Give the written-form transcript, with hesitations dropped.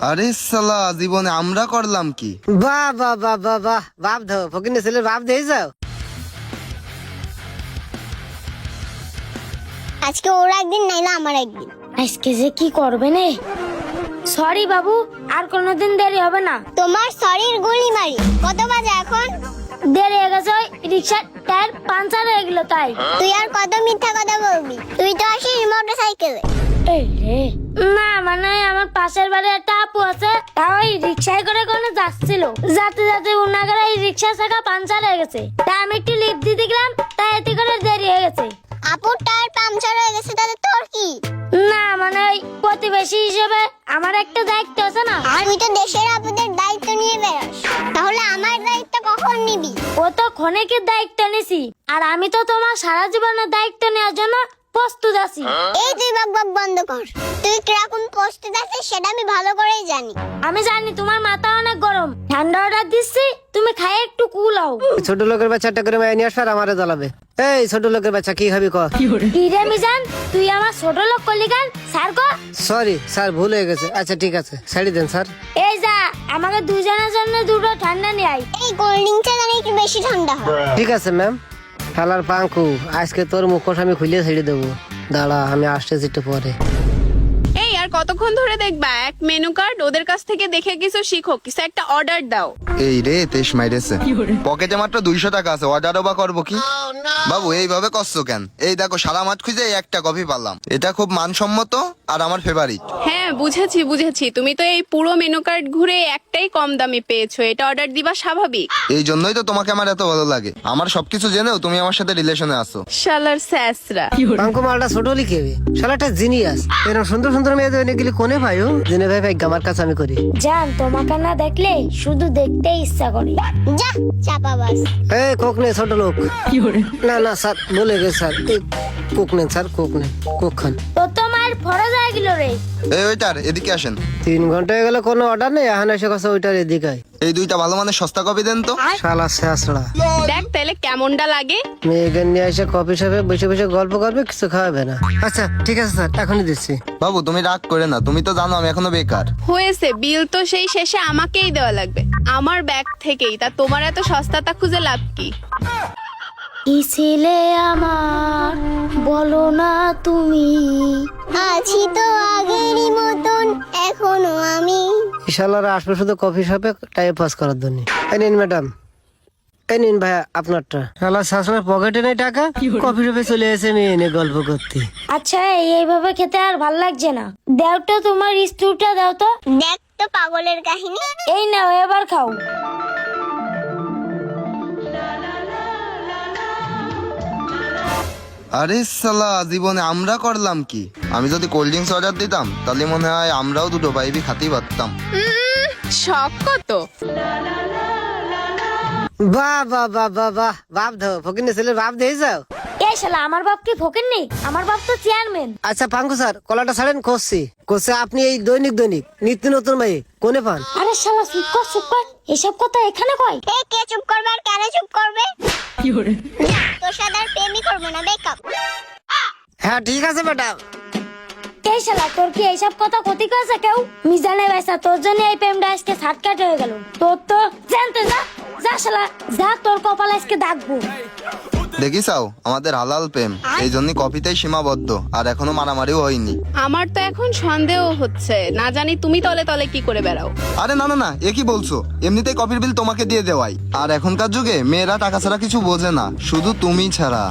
আরে সালা, জীবনে আমরা করলাম কি? বাহ বাহ বাহ বাহ বাহ, বাপ ধো ফকিনের ছেলের বাপ দিয়ে যাও। আজকে ওর একদিন নাইলে আমার একদিন। আজকে যে কি করবে নে। সরি বাবু, আর কোনোদিন দেরি হবে না। তোমার শরীর গুলি মারি। কত বাজে এখন? দেরি হয়ে গেছে, রিক্সার টায়ার পাঞ্চার হয়ে গেল তাই। তুই আর কত মিথ্যা কথা বলবি? তুই তো আসিস মোটর সাইকেলে। এই রে, না মানে আমার পাশের বাড়ি একটা আপু আছে, তাই রিক্সায় করে কোনো যাচ্ছিল, যাতে যাতে উনাগার এই রিক্সা চাকা পাঞ্চার হয়ে গেছে, তাই আমি একটু লিফট দিতে গেলাম, তাই এতে করে দেরি হয়ে গেছে। আপুর টায়ার পাংচার হয়ে গেছে, তাহলে তোর কি? না মানে ওই প্রতিবেশী হিসেবে আমার একটা দায়িত্ব আছে না। তুই তো দেশের আপুদের দায়িত্ব নিয়ে বেরোস, তাহলে আমার দায়িত্ব কখন নিবি? ও তো ক্ষণিকের দায়িত্ব নিছি, আর আমি তো তোমার সারা জীবনের দায়িত্ব নেওয়ার জন্য প্রস্তুত আছি। এই তুই বক বক বন্ধ কর। তুই কিরকম প্রস্তুত আছিস সেটা আমি ভালো করেই জানি। আমি জানি তোমার মাথা অনেক গরম, ঠান্ডা অর্ডার দিচ্ছি, তুমি খাই একটু কুল হও। ছোট লোকের বাচ্চাটা করে মায় নিয়ে আসবে আর আমারে জ্বালাবে। এই ছোট লোকের বাচ্চা কি খাবি ক? ইরে মিজান, তুই আমার ছোট লোক করলি কেন? স্যার গো। সরি স্যার, ভুল হয়ে গেছে। আচ্ছা ঠিক আছে, ছাড়ি দেন স্যার। এই যা, আমাকে দুজনের জন্য দুটো ঠান্ডা নিয়ে আই। এই কোল্ড ড্রিঙ্কসটা জানি একটু বেশি ঠান্ডা হয়। ঠিক আছে ম্যাম। শালার পাঙ্কু, আজকে তোর মুখোশ আমি খুলে ছেড়ে দেবো। দাঁড়া, আমি আসতেছি একটু পরে। এই আর কতক্ষণ ধরে দেখবা? এক মেনু কার্ড, ওদের কাছ থেকে দেখে কিছু শিখো, কিছু একটা অর্ডার দাও। এই রে তেইশ মাইরেছে, পকেটে মাত্র 200 টাকা আছে, অর্ডারও বা করবো কি? বাবু এইভাবে করছো কেন? এই দেখো সারা মাঠ খুঁজে এই একটা কফি পালাম, এটা খুব মানসম্মত আর আমার ফেভারিট। হ্যাঁ বুঝেছি বুঝেছি, তুমি তো এই পুরো মেনু কার্ড ঘুরে একটাই কম দামে পেয়েছো, এটা অর্ডার দিবা স্বাভাবিক। এই জন্যই তো তোমাকে আমার এত ভালো লাগে। আমার সবকিছু জেনেও তুমি আমার সাথে রিলেশনে আছো। শালার স্যাসরা। পাঙ্কু মালটা ছোট লিখেবে, শালাটা জিনিয়াস। এরকম সুন্দর সুন্দর মেয়েদের এনে গেলে কোনে ভাই ও জেনে ভাই ভাই আমার কাছে আমি করি। জান, তোমাকে না দেখলে শুধু দেখতে ইচ্ছা করে। যা চাপা বাস। এই কোক নে ছোট লোক। না না স্যার, বলে গেছে স্যার। এই কোক নেন স্যার, কোক নেন, কোক খান। তো তোমার ফরজ হয়ে গেল রে। এই ওইটার এদিকে আসেন। 3 ঘন্টা হয়ে গেল কোনো অর্ডার নেই, এখন এসে কথা ওইটার এদিকে আয়। এই দুইটা ভালো মানের সস্তা কফি দেন তো। শালা শেষড়া দেখ তাহলে কেমনটা লাগে। মেয়েকে নিয়ে এসে কফি শপে বসে বসে গল্প করবে, কিছু খাওয়াবে না। আচ্ছা ঠিক আছে স্যার, এখনই দিচ্ছি। বাবু তুমি রাগ করে না, তুমি তো জানো আমি এখনো বেকার। হয়েছে, বিল তো সেই শেষে আমাকেই দেওয়া লাগবে, আমার ব্যাগ থেকেই। তা তোমার এত সস্তাটা খুঁজে লাভ কি? কি ছেলে আমার, বলো না তুমি। আছি তো আগেরই মতন এখনো আমি। শালারা আসবে শুধু কফি শপে টাইম পাস করার জন্য। এই নিন ম্যাডাম, এই নিন ভাইয়া আপনারটা। শালা শাসনের পকেটে নেই টাকা, কফি শপে চলে এসে মেয়ে এনে গল্প করতে। আচ্ছা এইভাবে খেতে আর ভাল লাগছে না, দাও তো তোমার স্টুটা দাও তো। দেখ তো পাগলের কাহিনী। এই নাও, এবার খাও। আরে সালা, জীবনে আমরা করলাম কি? আমি যদি কোল্ড ড্রিঙ্কস অর্ডার দিতাম তাহলে মনে হয় আমরাও দুটো পাইপই খাতেই পারতাম। শখ কত? বাহ বাহ বাহ বাহ বাহ, বাপ ধো ফকিনের ছেলের বাপ দিয়ে যাও। এই শালা, আমার বাপ কি ফকির নেই? আমার বাপ তো চেয়ারম্যান। আচ্ছা পাঙ্কু স্যার, কলাটা ছাড়েন, করছি করছে। আপনি এই দৈনিক দৈনিক নিত্য নতুন মেয়ে কোনে পান? আরে শালা চুপ কর চুপ কর, এসব কথা এখানে কয়? এই কে চুপ করবে আর কেন চুপ করবে? যা, তোর সাথে আর প্রেমই করবো না, বেকআপ। হ্যাঁ ঠিক আছে ম্যাডাম। এই শালা, তোর কি এইসব কথা ক্ষতি করেছে কেউ? মিজানে ভাইসা, তোর জন্য এই প্রেমটা আজকে সাটকাট হয়ে গেল। তোর তো জানতে যা, যা শালা যা, তোর কপাল আজকে ডাকবো। দেখিসাও আমাদের হালাল প্রেম, এই জন্যই কফিতেই সীমাবদ্ধ, আর এখনো মারামারিও হয়নি। আমার তো এখন সন্দেহ হচ্ছে, না জানি তুমি তলে তলে কি করে বেড়াও। আরে না না না, এ কি বলছো? এমনিতেই কফির বিল তোমাকে দিয়ে দেওয়াই। আর এখনকার যুগে মেয়েরা টাকা ছাড়া কিছু বোঝে না, শুধু তুমি ছাড়া।